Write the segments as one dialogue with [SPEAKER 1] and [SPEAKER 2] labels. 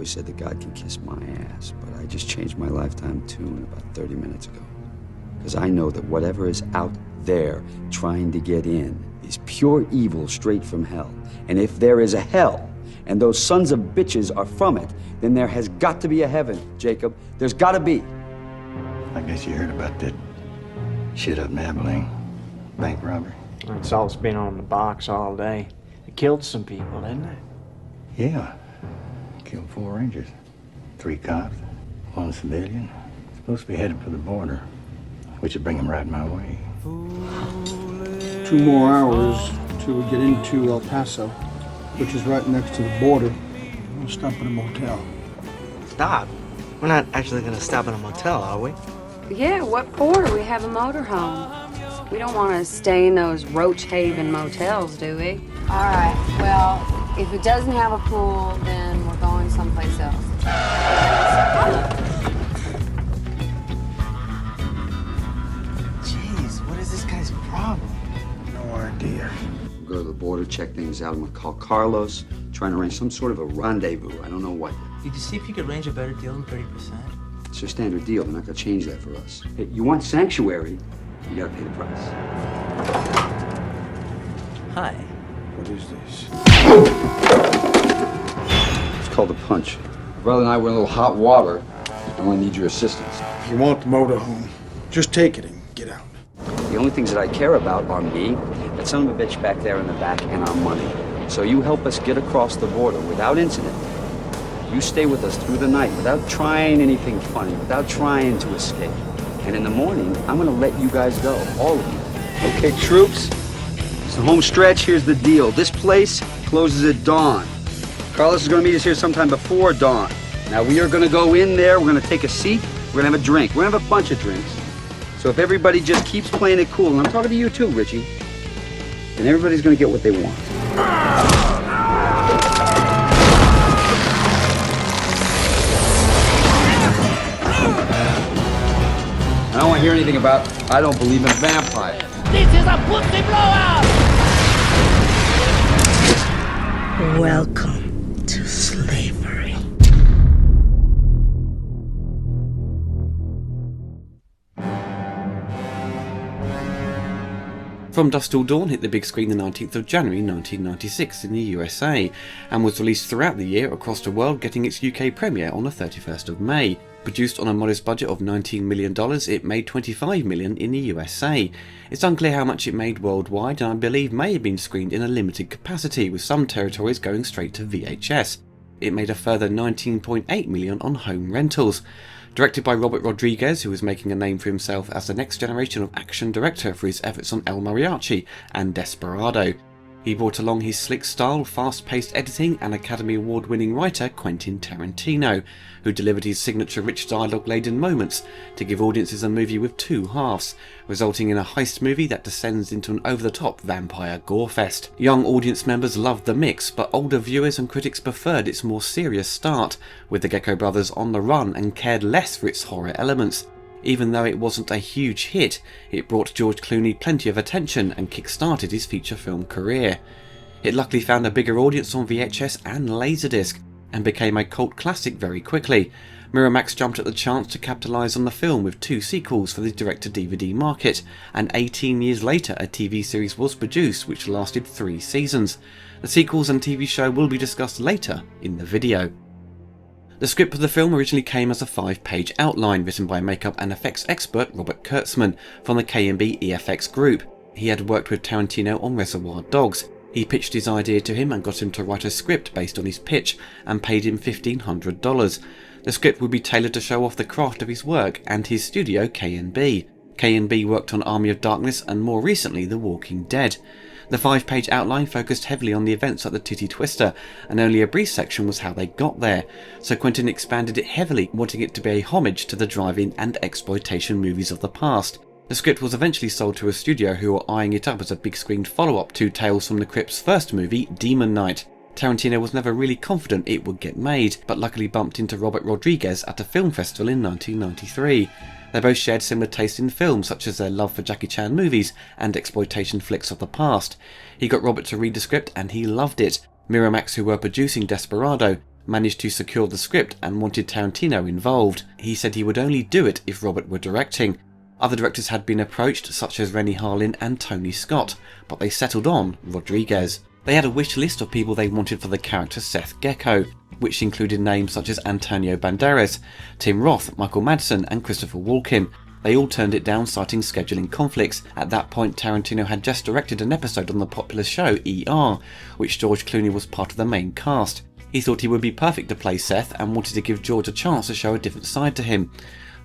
[SPEAKER 1] always said that God can kiss my ass, but I just changed my lifetime tune about 30 minutes ago. Because I know that whatever is out there trying to get in is pure evil straight from hell. And if there is a hell, and those sons of bitches are from it, then there has got to be a heaven, Jacob. There's got to be.
[SPEAKER 2] I guess you heard about that shit up in Abilene. Bank robbery.
[SPEAKER 3] It's all been on the box all day. It killed some people, didn't it?
[SPEAKER 2] Yeah. Killed 4 Rangers. 3 cops, 1 civilian. Supposed to be headed for the border, which would bring him right my way.
[SPEAKER 4] 2 more hours till we get into El Paso, which is right next to the border. We'll stop at a motel.
[SPEAKER 5] Stop? We're not actually gonna stop at a motel, are we?
[SPEAKER 6] Yeah, what for? We have a motorhome. We don't want to stay in those Roach Haven motels, do we?
[SPEAKER 7] All right, well, if it doesn't have a pool, then we're going someplace else.
[SPEAKER 5] Jeez, what is this guy's problem?
[SPEAKER 4] No idea.
[SPEAKER 1] We'll go to the border, check things out. I'm gonna call Carlos, try and arrange some sort of a rendezvous. I don't know what.
[SPEAKER 5] Did you see if you could arrange a better deal than 30%?
[SPEAKER 1] It's their standard deal. They're not gonna change that for us. Hey, you want sanctuary, you gotta pay the price.
[SPEAKER 5] Hi.
[SPEAKER 4] What is this?
[SPEAKER 1] It's called a punch. My brother and I were in a little hot water. I'm gonna need your assistance.
[SPEAKER 4] If you want the motorhome, just take it and get out.
[SPEAKER 1] The only things that I care about are me, that son of a bitch back there in the back, and our money. So you help us get across the border without incident. You stay with us through the night without trying anything funny, without trying to escape. And in the morning, I'm gonna let you guys go, all of you. Okay, troops? It's the home stretch. Here's the deal. This place closes at dawn. Carlos is gonna meet us here sometime before dawn. Now we are gonna go in there, we're gonna take a seat, we're gonna have a drink. We're gonna have a bunch of drinks. So if everybody just keeps playing it cool, and I'm talking to you too, Richie, then everybody's gonna get what they want. I don't want to hear anything about, I don't believe in vampires.
[SPEAKER 8] This is a pussy blowout!
[SPEAKER 9] Welcome to slavery.
[SPEAKER 10] From Dusk Till Dawn hit the big screen the 19th of January 1996 in the USA and was released throughout the year across the world, getting its UK premiere on the 31st of May. Produced on a modest budget of $19 million, it made $25 million in the USA. It's unclear how much it made worldwide, and I believe may have been screened in a limited capacity, with some territories going straight to VHS. It made a further $19.8 million on home rentals. Directed by Robert Rodriguez, who was making a name for himself as the next generation of action director for his efforts on El Mariachi and Desperado. He brought along his slick style, fast-paced editing and Academy Award-winning writer Quentin Tarantino, who delivered his signature rich dialogue-laden moments to give audiences a movie with 2 halves, resulting in a heist movie that descends into an over-the-top vampire gore-fest. Young audience members loved the mix, but older viewers and critics preferred its more serious start, with the Gecko brothers on the run and cared less for its horror elements. Even though it wasn't a huge hit, it brought George Clooney plenty of attention and kick-started his feature film career. It luckily found a bigger audience on VHS and Laserdisc, and became a cult classic very quickly. Miramax jumped at the chance to capitalise on the film with 2 sequels for the direct-to-DVD market, and 18 years later a TV series was produced which lasted 3 seasons. The sequels and TV show will be discussed later in the video. The script of the film originally came as a 5-page outline written by makeup and effects expert Robert Kurtzman from the K&B EFX group. He had worked with Tarantino on Reservoir Dogs. He pitched his idea to him and got him to write a script based on his pitch and paid him $1,500. The script would be tailored to show off the craft of his work and his studio K&B. K&B worked on Army of Darkness and more recently The Walking Dead. The 5-page outline focused heavily on the events at the Titty Twister, and only a brief section was how they got there, so Quentin expanded it heavily, wanting it to be a homage to the drive-in and exploitation movies of the past. The script was eventually sold to a studio who were eyeing it up as a big-screen follow-up to Tales from the Crypt's first movie, Demon Knight. Tarantino was never really confident it would get made, but luckily bumped into Robert Rodriguez at a film festival in 1993. They both shared similar taste in films, such as their love for Jackie Chan movies and exploitation flicks of the past. He got Robert to read the script and he loved it. Miramax, who were producing Desperado, managed to secure the script and wanted Tarantino involved. He said he would only do it if Robert were directing. Other directors had been approached, such as Rennie Harlin and Tony Scott, but they settled on Rodriguez. They had a wish list of people they wanted for the character Seth Gecko, which included names such as Antonio Banderas, Tim Roth, Michael Madsen and Christopher Walken. They all turned it down, citing scheduling conflicts. At that point, Tarantino had just directed an episode on the popular show ER, which George Clooney was part of the main cast. He thought he would be perfect to play Seth and wanted to give George a chance to show a different side to him.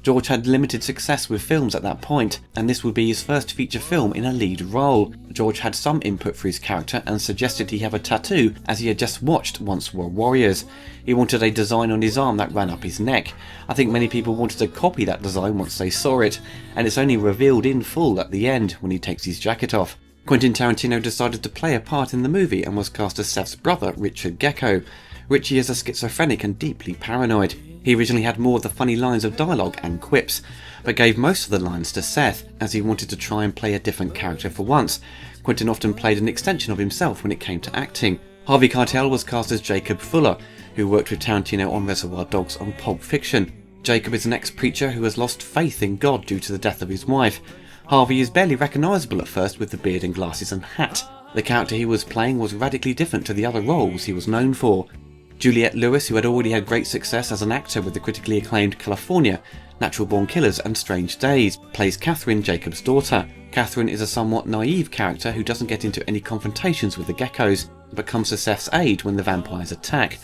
[SPEAKER 10] George had limited success with films at that point, and this would be his first feature film in a lead role. George had some input for his character and suggested he have a tattoo, as he had just watched Once Were Warriors. He wanted a design on his arm that ran up his neck. I think many people wanted to copy that design once they saw it, and it's only revealed in full at the end when he takes his jacket off. Quentin Tarantino decided to play a part in the movie and was cast as Seth's brother, Richard Gecko. Richie is a schizophrenic and deeply paranoid. He originally had more of the funny lines of dialogue and quips, but gave most of the lines to Seth, as he wanted to try and play a different character for once. Quentin often played an extension of himself when it came to acting. Harvey Keitel was cast as Jacob Fuller, who worked with Tarantino on Reservoir Dogs and Pulp Fiction. Jacob is an ex-preacher who has lost faith in God due to the death of his wife. Harvey is barely recognisable at first with the beard and glasses and hat. The character he was playing was radically different to the other roles he was known for. Juliette Lewis, who had already had great success as an actor with the critically acclaimed California, Natural Born Killers and Strange Days, plays Catherine, Jacob's daughter. Catherine is a somewhat naive character who doesn't get into any confrontations with the geckos, but comes to Seth's aid when the vampires attack.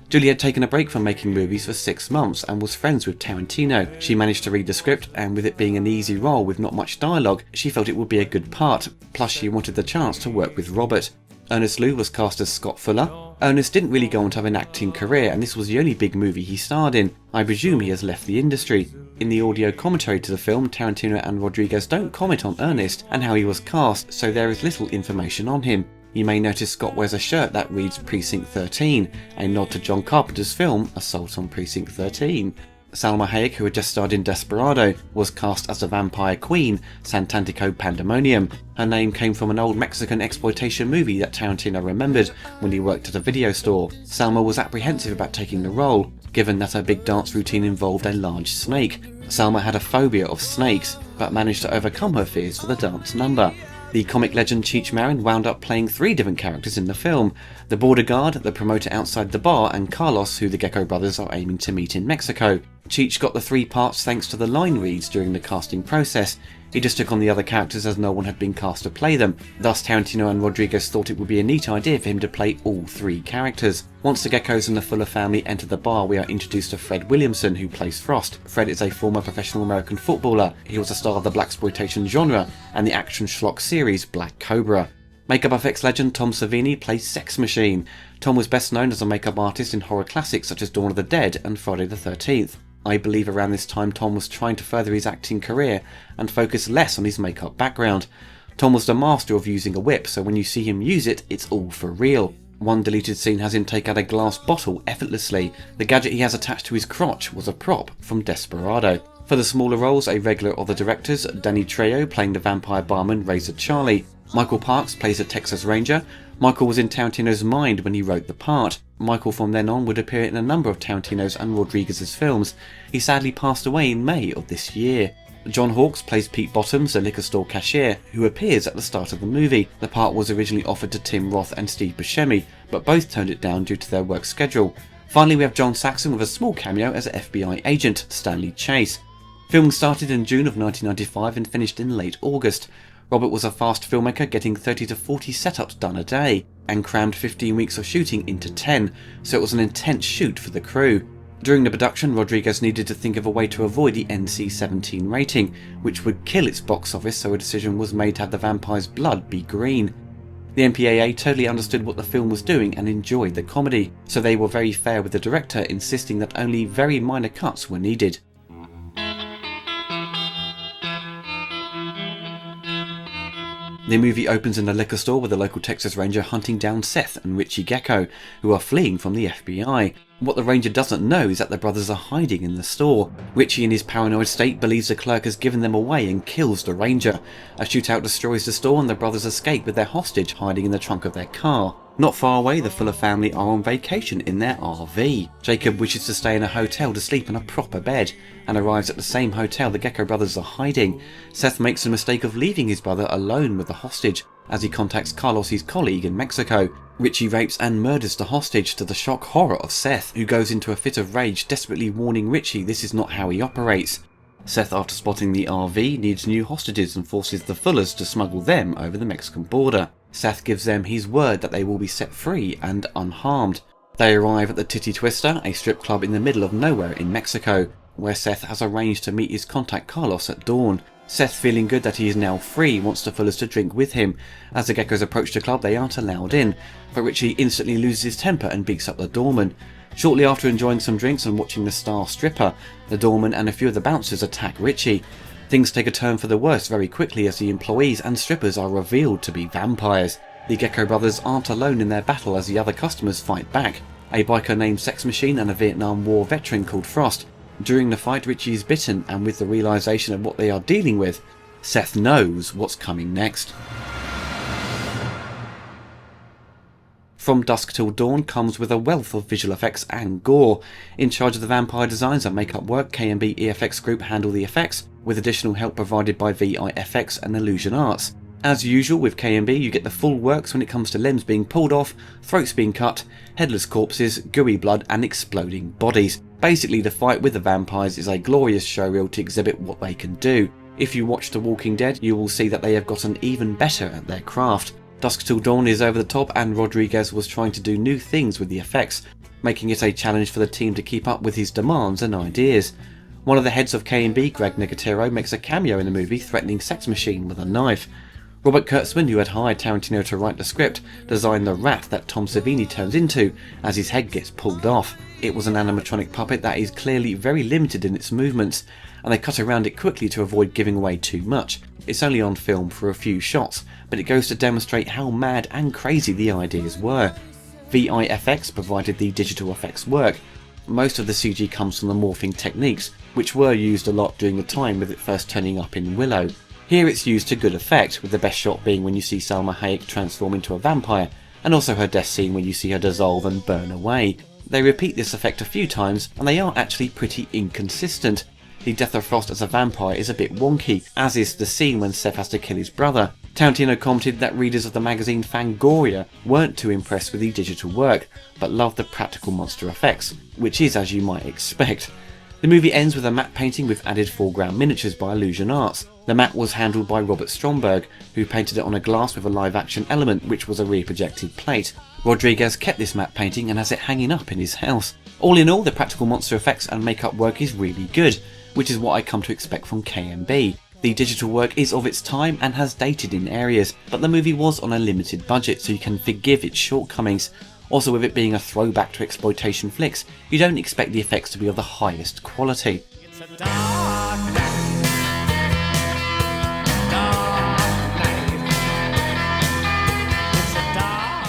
[SPEAKER 10] Julie had taken a break from making movies for 6 months and was friends with Tarantino. She managed to read the script, and with it being an easy role with not much dialogue, she felt it would be a good part, plus she wanted the chance to work with Robert. Ernest Liu was cast as Scott Fuller. Ernest didn't really go on to have an acting career, and this was the only big movie he starred in. I presume he has left the industry. In the audio commentary to the film, Tarantino and Rodriguez don't comment on Ernest and how he was cast, so there is little information on him. You may notice Scott wears a shirt that reads Precinct 13, a nod to John Carpenter's film Assault on Precinct 13. Salma Hayek, who had just starred in Desperado, was cast as the vampire queen, Santantico Pandemonium. Her name came from an old Mexican exploitation movie that Tarantino remembered when he worked at a video store. Salma was apprehensive about taking the role, given that her big dance routine involved a large snake. Salma had a phobia of snakes, but managed to overcome her fears for the dance number. The comic legend Cheech Marin wound up playing 3 different characters in the film: the border guard, the promoter outside the bar, and Carlos, who the Gecko brothers are aiming to meet in Mexico. Cheech got the 3 parts thanks to the line reads during the casting process. He just took on the other characters as no one had been cast to play them. Thus Tarantino and Rodriguez thought it would be a neat idea for him to play all 3 characters. Once the Geckos and the Fuller family enter the bar, we are introduced to Fred Williamson, who plays Frost. Fred is a former professional American footballer. He was a star of the blaxploitation genre and the action schlock series Black Cobra. Makeup effects legend Tom Savini plays Sex Machine. Tom was best known as a makeup artist in horror classics such as Dawn of the Dead and Friday the 13th. I believe around this time Tom was trying to further his acting career and focus less on his makeup background. Tom was the master of using a whip, so when you see him use it, it's all for real. One deleted scene has him take out a glass bottle effortlessly. The gadget he has attached to his crotch was a prop from Desperado. For the smaller roles, a regular of the directors, Danny Trejo playing the vampire barman Razor Charlie. Michael Parks plays a Texas Ranger. Michael was in Tarantino's mind when he wrote the part. Michael from then on would appear in a number of Tarantino's and Rodriguez's films. He sadly passed away in May of this year. John Hawkes plays Pete Bottoms, a liquor store cashier, who appears at the start of the movie. The part was originally offered to Tim Roth and Steve Buscemi, but both turned it down due to their work schedule. Finally, we have John Saxon with a small cameo as FBI agent Stanley Chase. Filming started in June of 1995 and finished in late August. Robert was a fast filmmaker, getting 30 to 40 setups done a day, and crammed 15 weeks of shooting into 10, so it was an intense shoot for the crew. During the production, Rodriguez needed to think of a way to avoid the NC-17 rating, which would kill its box office, so a decision was made to have the vampire's blood be green. The MPAA totally understood what the film was doing and enjoyed the comedy, so they were very fair with the director, insisting that only very minor cuts were needed. The movie opens in a liquor store with a local Texas Ranger hunting down Seth and Richie Gecko, who are fleeing from the FBI. What the Ranger doesn't know is that the brothers are hiding in the store. Richie, in his paranoid state, believes the clerk has given them away and kills the Ranger. A shootout destroys the store and the brothers escape with their hostage hiding in the trunk of their car. Not far away, the Fuller family are on vacation in their RV. Jacob wishes to stay in a hotel to sleep in a proper bed, and arrives at the same hotel the Gecko brothers are hiding. Seth makes the mistake of leaving his brother alone with the hostage, as he contacts Carlos's colleague in Mexico. Richie rapes and murders the hostage, to the shock horror of Seth, who goes into a fit of rage, desperately warning Richie this is not how he operates. Seth, after spotting the RV, needs new hostages and forces the Fullers to smuggle them over the Mexican border. Seth gives them his word that they will be set free and unharmed. They arrive at the Titty Twister, a strip club in the middle of nowhere in Mexico, where Seth has arranged to meet his contact Carlos at dawn. Seth, feeling good that he is now free, wants the Fullers to drink with him. As the Geckos approach the club, they aren't allowed in, but Richie instantly loses his temper and beats up the doorman. Shortly after enjoying some drinks and watching the star stripper, the doorman and a few of the bouncers attack Richie. Things take a turn for the worse very quickly as the employees and strippers are revealed to be vampires. The Gecko brothers aren't alone in their battle as the other customers fight back. A biker named Sex Machine and a Vietnam War veteran called Frost. During the fight, Richie is bitten, and with the realisation of what they are dealing with, Seth knows what's coming next. From Dusk Till Dawn comes with a wealth of visual effects and gore. In charge of the vampire designs and makeup work, K&B EFX Group handle the effects, with additional help provided by VIFX and Illusion Arts. As usual with K&B, you get the full works when it comes to limbs being pulled off, throats being cut, headless corpses, gooey blood and exploding bodies. Basically, the fight with the vampires is a glorious showreel to exhibit what they can do. If you watch The Walking Dead, you will see that they have gotten even better at their craft. Dusk Till Dawn is over the top, and Rodriguez was trying to do new things with the effects, making it a challenge for the team to keep up with his demands and ideas. One of the heads of K&B, Greg Nicotero, makes a cameo in the movie, threatening Sex Machine with a knife. Robert Kurtzman, who had hired Tarantino to write the script, designed the rat that Tom Savini turns into as his head gets pulled off. It was an animatronic puppet that is clearly very limited in its movements, and they cut around it quickly to avoid giving away too much. It's only on film for a few shots, but it goes to demonstrate how mad and crazy the ideas were. VIFX provided the digital effects work. Most of the CG comes from the morphing techniques, which were used a lot during the time with it first turning up in Willow. Here it's used to good effect, with the best shot being when you see Salma Hayek transform into a vampire, and also her death scene when you see her dissolve and burn away. They repeat this effect a few times, and they are actually pretty inconsistent. The death of Frost as a vampire is a bit wonky, as is the scene when Seth has to kill his brother. Tarantino commented that readers of the magazine Fangoria weren't too impressed with the digital work, but loved the practical monster effects, which is as you might expect. The movie ends with a matte painting with added foreground miniatures by Illusion Arts. The matte was handled by Robert Stromberg, who painted it on a glass with a live action element which was a rear projected plate. Rodriguez kept this matte painting and has it hanging up in his house. All in all, the practical monster effects and makeup work is really good, which is what I come to expect from K&B. The digital work is of its time and has dated in areas, but the movie was on a limited budget, so you can forgive its shortcomings. Also, with it being a throwback to exploitation flicks, you don't expect the effects to be of the highest quality.
[SPEAKER 8] It's a dark night.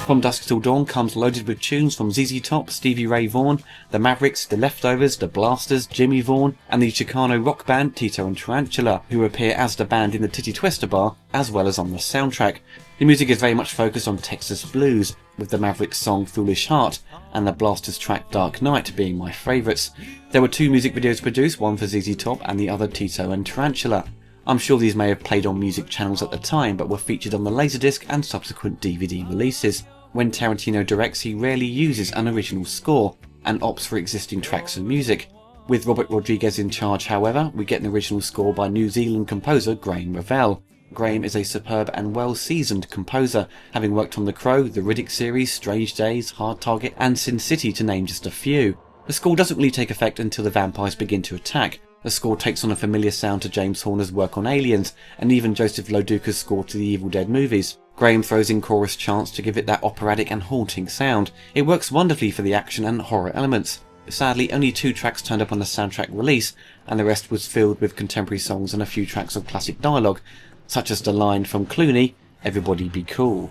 [SPEAKER 10] From Dusk Till Dawn comes loaded with tunes from ZZ Top, Stevie Ray Vaughan, The Mavericks, The Leftovers, The Blasters, Jimmy Vaughan, and the Chicano rock band Tito and Tarantula, who appear as the band in the Titty Twister bar, as well as on the soundtrack. The music is very much focused on Texas blues, with the Mavericks song Foolish Heart, and the Blasters track Dark Night being my favourites. There were 2 music videos produced, one for ZZ Top and the other Tito and Tarantula. I'm sure these may have played on music channels at the time, but were featured on the Laserdisc and subsequent DVD releases. When Tarantino directs, he rarely uses an original score, and opts for existing tracks and music. With Robert Rodriguez in charge, however, we get an original score by New Zealand composer Graham Revell. Graham is a superb and well-seasoned composer, having worked on The Crow, the Riddick series, Strange Days, Hard Target, and Sin City to name just a few. The score doesn't really take effect until the vampires begin to attack. The score takes on a familiar sound to James Horner's work on Aliens, and even Joseph Loduca's score to the Evil Dead movies. Graham throws in chorus chants to give it that operatic and haunting sound. It works wonderfully for the action and horror elements. Sadly, only 2 tracks turned up on the soundtrack release, and the rest was filled with contemporary songs and a few tracks of classic dialogue, such as the line from Clooney, "Everybody be cool."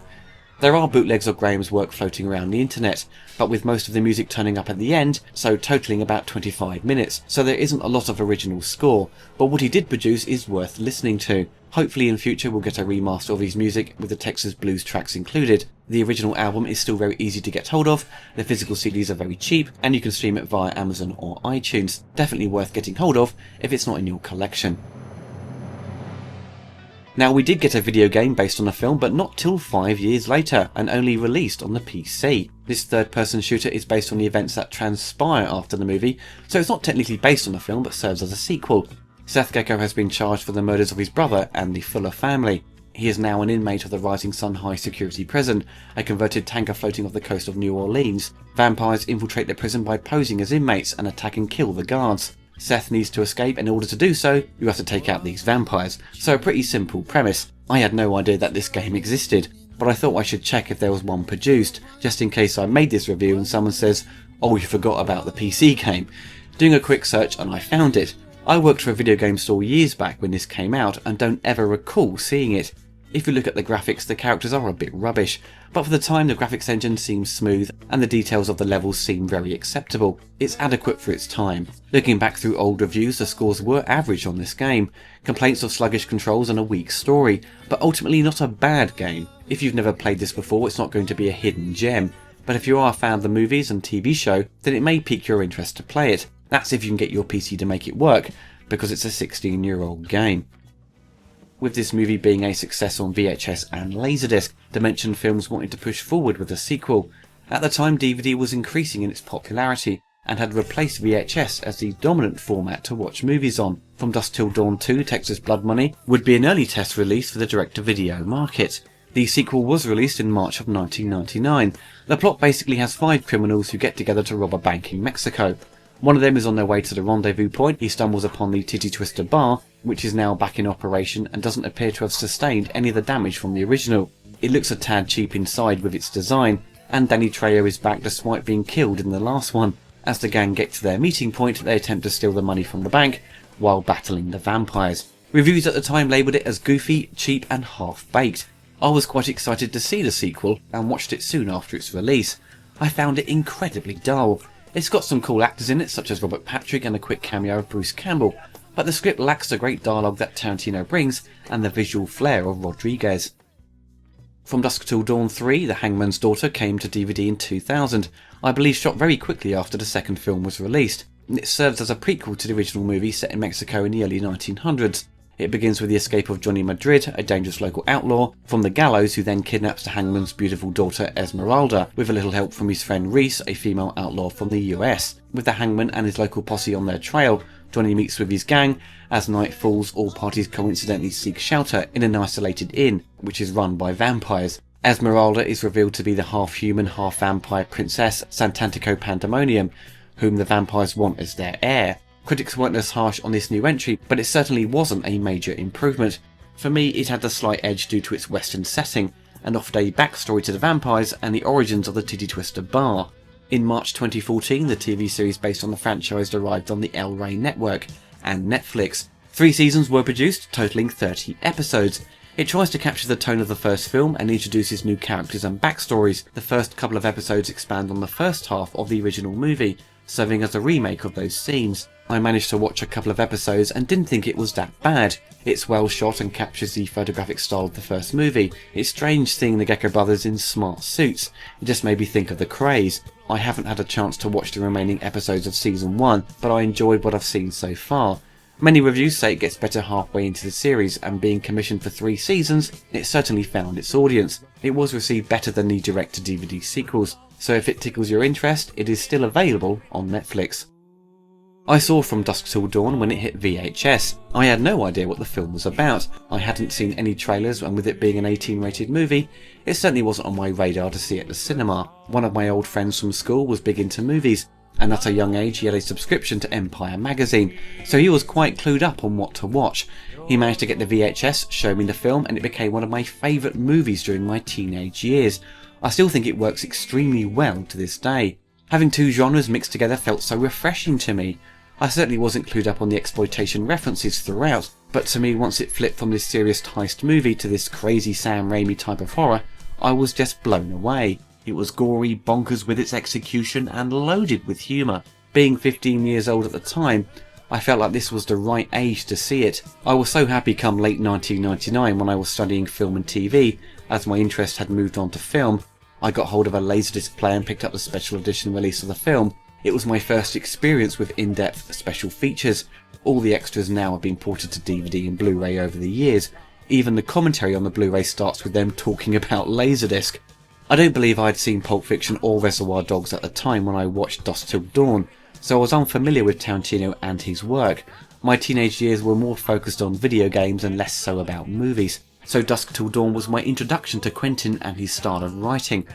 [SPEAKER 10] There are bootlegs of Graham's work floating around the internet, but with most of the music turning up at the end, so totaling about 25 minutes, so there isn't a lot of original score, but what he did produce is worth listening to. Hopefully in future we'll get a remaster of his music with the Texas blues tracks included. The original album is still very easy to get hold of, the physical CDs are very cheap, and you can stream it via Amazon or iTunes. Definitely worth getting hold of if it's not in your collection. Now, we did get a video game based on a film, but not till 5 years later, and only released on the PC. This third-person shooter is based on the events that transpire after the movie, so it's not technically based on a film, but serves as a sequel. Seth Gecko has been charged for the murders of his brother and the Fuller family. He is now an inmate of the Rising Sun High Security Prison, a converted tanker floating off the coast of New Orleans. Vampires infiltrate the prison by posing as inmates and attack and kill the guards. Seth needs to escape, and in order to do so, you have to take out these vampires. So a pretty simple premise. I had no idea that this game existed, but I thought I should check if there was one produced, just in case I made this review and someone says, "Oh, you forgot about the PC game." Doing a quick search and I found it. I worked for a video game store years back when this came out and don't ever recall seeing it. If you look at the graphics, the characters are a bit rubbish, but for the time the graphics engine seems smooth and the details of the levels seem very acceptable. It's adequate for its time. Looking back through old reviews, the scores were average on this game. Complaints of sluggish controls and a weak story, but ultimately not a bad game. If you've never played this before, it's not going to be a hidden gem, but if you are a fan of the movies and TV show, then it may pique your interest to play it. That's if you can get your PC to make it work, because it's a 16-year-old game. With this movie being a success on VHS and Laserdisc, Dimension Films wanted to push forward with a sequel. At the time, DVD was increasing in its popularity and had replaced VHS as the dominant format to watch movies on. From Dusk Till Dawn 2, Texas Blood Money would be an early test release for the direct-to-video market. The sequel was released in March of 1999. The plot basically has 5 criminals who get together to rob a bank in Mexico. One of them is on their way to the rendezvous point. He stumbles upon the Titty Twister bar, which is now back in operation and doesn't appear to have sustained any of the damage from the original. It looks a tad cheap inside with its design, and Danny Trejo is back despite being killed in the last one. As the gang get to their meeting point, they attempt to steal the money from the bank while battling the vampires. Reviews at the time labelled it as goofy, cheap and half-baked. I was quite excited to see the sequel and watched it soon after its release. I found it incredibly dull. It's got some cool actors in it, such as Robert Patrick and a quick cameo of Bruce Campbell, but the script lacks the great dialogue that Tarantino brings and the visual flair of Rodriguez. From Dusk Till Dawn 3, The Hangman's Daughter came to DVD in 2000, I believe shot very quickly after the second film was released. It serves as a prequel to the original movie set in Mexico in the early 1900s. It begins with the escape of Johnny Madrid, a dangerous local outlaw, from the gallows, who then kidnaps the hangman's beautiful daughter Esmeralda, with a little help from his friend Reese, a female outlaw from the US. With the hangman and his local posse on their trail, Johnny meets with his gang. As night falls, all parties coincidentally seek shelter in an isolated inn, which is run by vampires. Esmeralda is revealed to be the half-human, half-vampire princess Santantico Pandemonium, whom the vampires want as their heir. Critics weren't as harsh on this new entry, but it certainly wasn't a major improvement. For me, it had a slight edge due to its western setting, and offered a backstory to the vampires and the origins of the Titty Twister bar. In March 2014, the TV series based on the franchise arrived on the El Rey network and Netflix. 3 seasons were produced, totaling 30 episodes. It tries to capture the tone of the first film and introduces new characters and backstories. The first couple of episodes expand on the first half of the original movie, serving as a remake of those scenes. I managed to watch a couple of episodes and didn't think it was that bad. It's well shot and captures the photographic style of the first movie. It's strange seeing the Gecko brothers in smart suits. It just made me think of the Krays. I haven't had a chance to watch the remaining episodes of season 1, but I enjoyed what I've seen so far. Many reviews say it gets better halfway into the series, and being commissioned for 3 seasons, it certainly found its audience. It was received better than the direct-to-DVD sequels, so if it tickles your interest, it is still available on Netflix. I saw From Dusk Till Dawn when it hit VHS. I had no idea what the film was about. I hadn't seen any trailers, and with it being an 18-rated movie, it certainly wasn't on my radar to see at the cinema. One of my old friends from school was big into movies, and at a young age he had a subscription to Empire magazine, so he was quite clued up on what to watch. He managed to get the VHS, show me the film, and it became one of my favourite movies during my teenage years. I still think it works extremely well to this day. Having 2 genres mixed together felt so refreshing to me. I certainly wasn't clued up on the exploitation references throughout, but to me, once it flipped from this serious heist movie to this crazy Sam Raimi type of horror, I was just blown away. It was gory, bonkers with its execution, and loaded with humour. Being 15 years old at the time, I felt like this was the right age to see it. I was so happy come late 1999 when I was studying film and TV, as my interest had moved on to film. I got hold of a Laserdisc player and picked up the special edition release of the film. It was my first experience with in-depth special features. All the extras now have been ported to DVD and Blu-ray over the years. Even the commentary on the Blu-ray starts with them talking about Laserdisc. I don't believe I had seen Pulp Fiction or Reservoir Dogs at the time when I watched Dusk Till Dawn, so I was unfamiliar with Tarantino and his work. My teenage years were more focused on video games and less so about movies, so Dusk Till Dawn was my introduction to Quentin and his style of writing.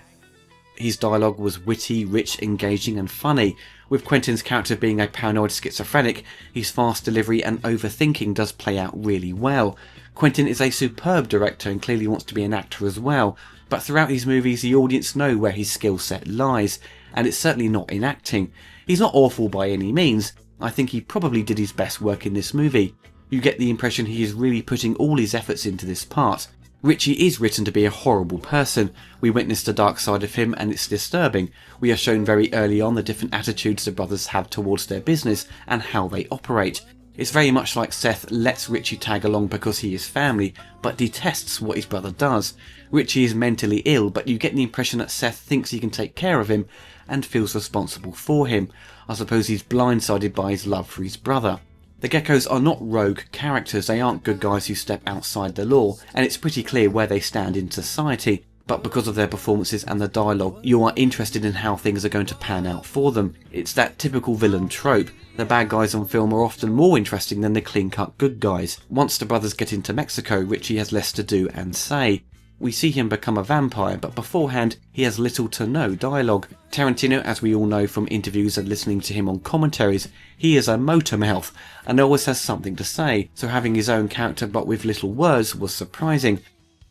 [SPEAKER 10] His dialogue was witty, rich, engaging and funny. With Quentin's character being a paranoid schizophrenic, his fast delivery and overthinking does play out really well. Quentin is a superb director and clearly wants to be an actor as well, but throughout his movies the audience know where his skill set lies, and it's certainly not in acting. He's not awful by any means. I think he probably did his best work in this movie. You get the impression he is really putting all his efforts into this part. Richie is written to be a horrible person. We witness the dark side of him and it's disturbing. We are shown very early on the different attitudes the brothers have towards their business and how they operate. It's very much like Seth lets Richie tag along because he is family, but detests what his brother does. Richie is mentally ill, but you get the impression that Seth thinks he can take care of him and feels responsible for him. I suppose he's blindsided by his love for his brother. The Geckos are not rogue characters, they aren't good guys who step outside the law, and it's pretty clear where they stand in society. But because of their performances and the dialogue, you are interested in how things are going to pan out for them. It's that typical villain trope. The bad guys on film are often more interesting than the clean-cut good guys. Once the brothers get into Mexico, Richie has less to do and say. We see him become a vampire, but beforehand he has little to no dialogue. Tarantino, as we all know from interviews and listening to him on commentaries, he is a motor mouth and always has something to say, so having his own character but with little words was surprising.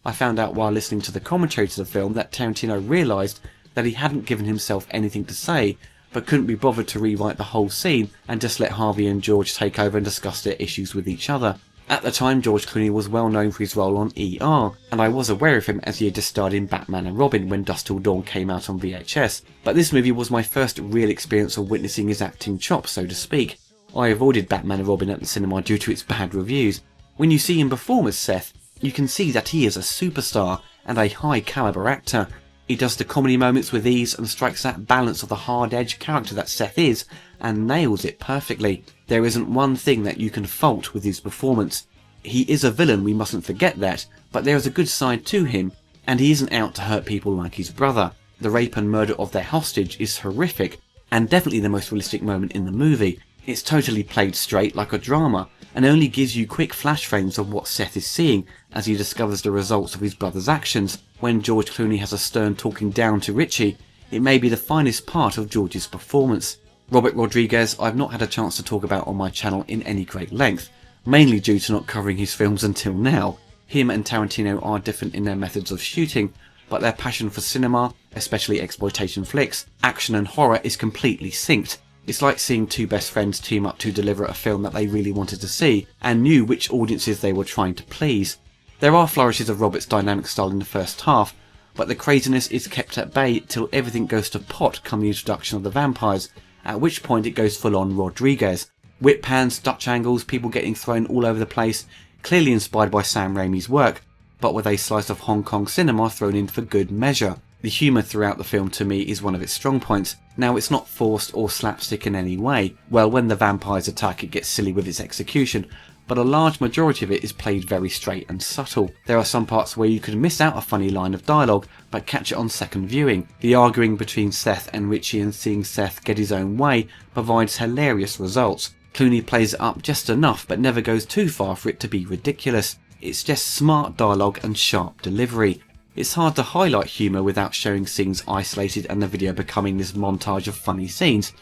[SPEAKER 10] I found out while listening to the commentary to the film that Tarantino realised that he hadn't given himself anything to say, but couldn't be bothered to rewrite the whole scene and just let Harvey and George take over and discuss their issues with each other. At the time, George Clooney was well known for his role on ER, and I was aware of him as he had just starred in Batman and Robin when Dusk Till Dawn came out on VHS, but this movie was my first real experience of witnessing his acting chops, so to speak. I avoided Batman and Robin at the cinema due to its bad reviews. When you see him perform as Seth, you can see that he is a superstar and a high calibre actor. He does the comedy moments with ease and strikes that balance of the hard-edged character that Seth is, and nails it perfectly. There isn't one thing that you can fault with his performance. He is a villain, we mustn't forget that, but there is a good side to him, and he isn't out to hurt people like his brother. The rape and murder of their hostage is horrific, and definitely the most realistic moment in the movie. It's totally played straight like a drama, and only gives you quick flash frames of what Seth is seeing as he discovers the results of his brother's actions. When George Clooney has a stern talking down to Richie, it may be the finest part of George's performance. Robert Rodriguez I've not had a chance to talk about on my channel in any great length, mainly due to not covering his films until now. Him and Tarantino are different in their methods of shooting, but their passion for cinema, especially exploitation flicks, action and horror is completely synced. It's like seeing two best friends team up to deliver a film that they really wanted to see, and knew which audiences they were trying to please. There are flourishes of Robert's dynamic style in the first half, but the craziness is kept at bay till everything goes to pot come the introduction of the vampires, at which point it goes full on Rodriguez. Whip pans, Dutch angles, people getting thrown all over the place, clearly inspired by Sam Raimi's work, but with a slice of Hong Kong cinema thrown in for good measure. The humour throughout the film to me is one of its strong points. Now it's not forced or slapstick in any way. Well, when the vampires attack it gets silly with its execution, but a large majority of it is played very straight and subtle. There are some parts where you could miss out a funny line of dialogue, but catch it on second viewing. The arguing between Seth and Richie and seeing Seth get his own way provides hilarious results. Clooney plays it up just enough but never goes too far for it to be ridiculous. It's just smart dialogue and sharp delivery. It's hard to highlight humour without showing scenes isolated and the video becoming this montage of funny scenes,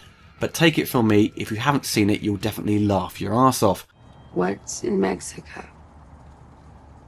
[SPEAKER 10] but take it from me, if you haven't seen it you'll definitely laugh your arse off.
[SPEAKER 6] What's in Mexico?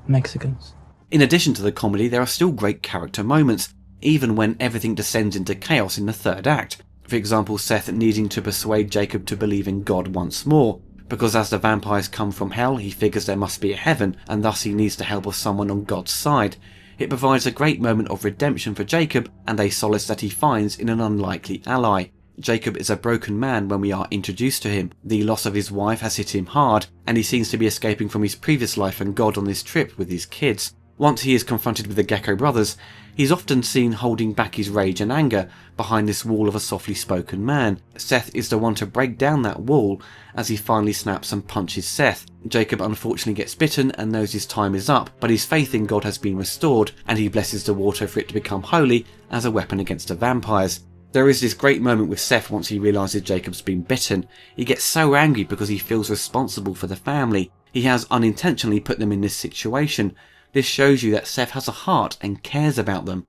[SPEAKER 3] Mexicans.
[SPEAKER 10] In addition to the comedy, there are still great character moments, even when everything descends into chaos in the third act. For example, Seth needing to persuade Jacob to believe in God once more, because as the vampires come from hell he figures there must be a heaven and thus he needs the help of someone on God's side. It provides a great moment of redemption for Jacob and a solace that he finds in an unlikely ally. Jacob is a broken man when we are introduced to him. The loss of his wife has hit him hard, and he seems to be escaping from his previous life and God on this trip with his kids. Once he is confronted with the Gecko brothers, he's often seen holding back his rage and anger behind this wall of a softly spoken man. Seth is the one to break down that wall as he finally snaps and punches Seth. Jacob unfortunately gets bitten and knows his time is up, but his faith in God has been restored, and he blesses the water for it to become holy as a weapon against the vampires. There is this great moment with Seth once he realises Jacob's been bitten. He gets so angry because he feels responsible for the family. He has unintentionally put them in this situation. This shows you that Seth has a heart and cares about them.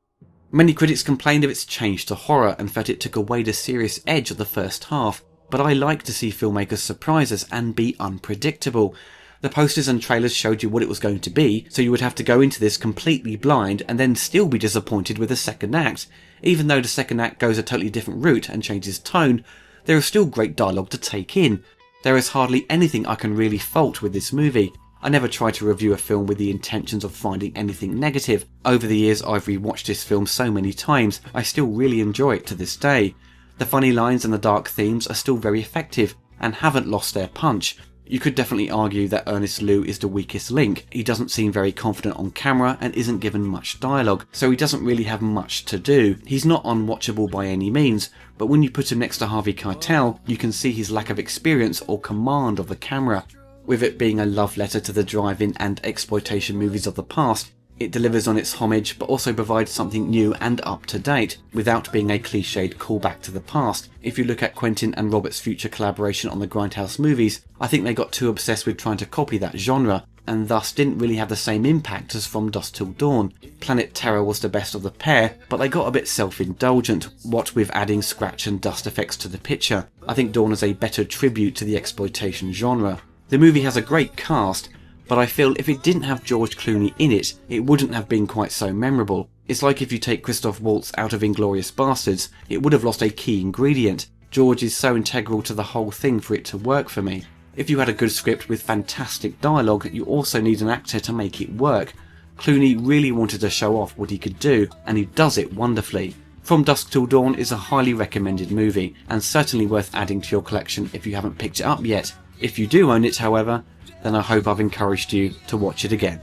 [SPEAKER 10] Many critics complained of its change to horror and felt it took away the serious edge of the first half, but I like to see filmmakers surprise us and be unpredictable. The posters and trailers showed you what it was going to be, so you would have to go into this completely blind and then still be disappointed with the second act. Even though the second act goes a totally different route and changes tone, there is still great dialogue to take in. There is hardly anything I can really fault with this movie. I never try to review a film with the intentions of finding anything negative. Over the years I've rewatched this film so many times, I still really enjoy it to this day. The funny lines and the dark themes are still very effective and haven't lost their punch. You could definitely argue that Ernest Liu is the weakest link. He doesn't seem very confident on camera and isn't given much dialogue, so he doesn't really have much to do. He's not unwatchable by any means, but when you put him next to Harvey Keitel, you can see his lack of experience or command of the camera. With it being a love letter to the drive-in and exploitation movies of the past, it delivers on its homage but also provides something new and up to date, without being a cliched callback to the past. If you look at Quentin and Robert's future collaboration on the Grindhouse movies, I think they got too obsessed with trying to copy that genre, and thus didn't really have the same impact as From Dusk Till Dawn. Planet Terror was the best of the pair, but they got a bit self-indulgent, what with adding scratch and dust effects to the picture. I think Dawn is a better tribute to the exploitation genre. The movie has a great cast, but I feel if it didn't have George Clooney in it, it wouldn't have been quite so memorable. It's like if you take Christoph Waltz out of Inglourious Basterds, it would have lost a key ingredient. George is so integral to the whole thing for it to work for me. If you had a good script with fantastic dialogue, you also need an actor to make it work. Clooney really wanted to show off what he could do, and he does it wonderfully. From Dusk Till Dawn is a highly recommended movie, and certainly worth adding to your collection if you haven't picked it up yet. If you do own it, however, then I hope I've encouraged you to watch it again.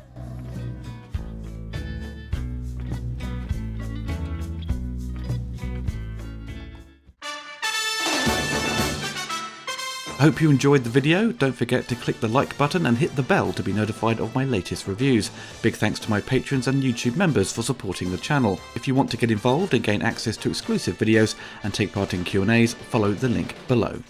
[SPEAKER 10] I hope you enjoyed the video. Don't forget to click the like button and hit the bell to be notified of my latest reviews. Big thanks to my patrons and YouTube members for supporting the channel. If you want to get involved and gain access to exclusive videos and take part in Q&As, follow the link below.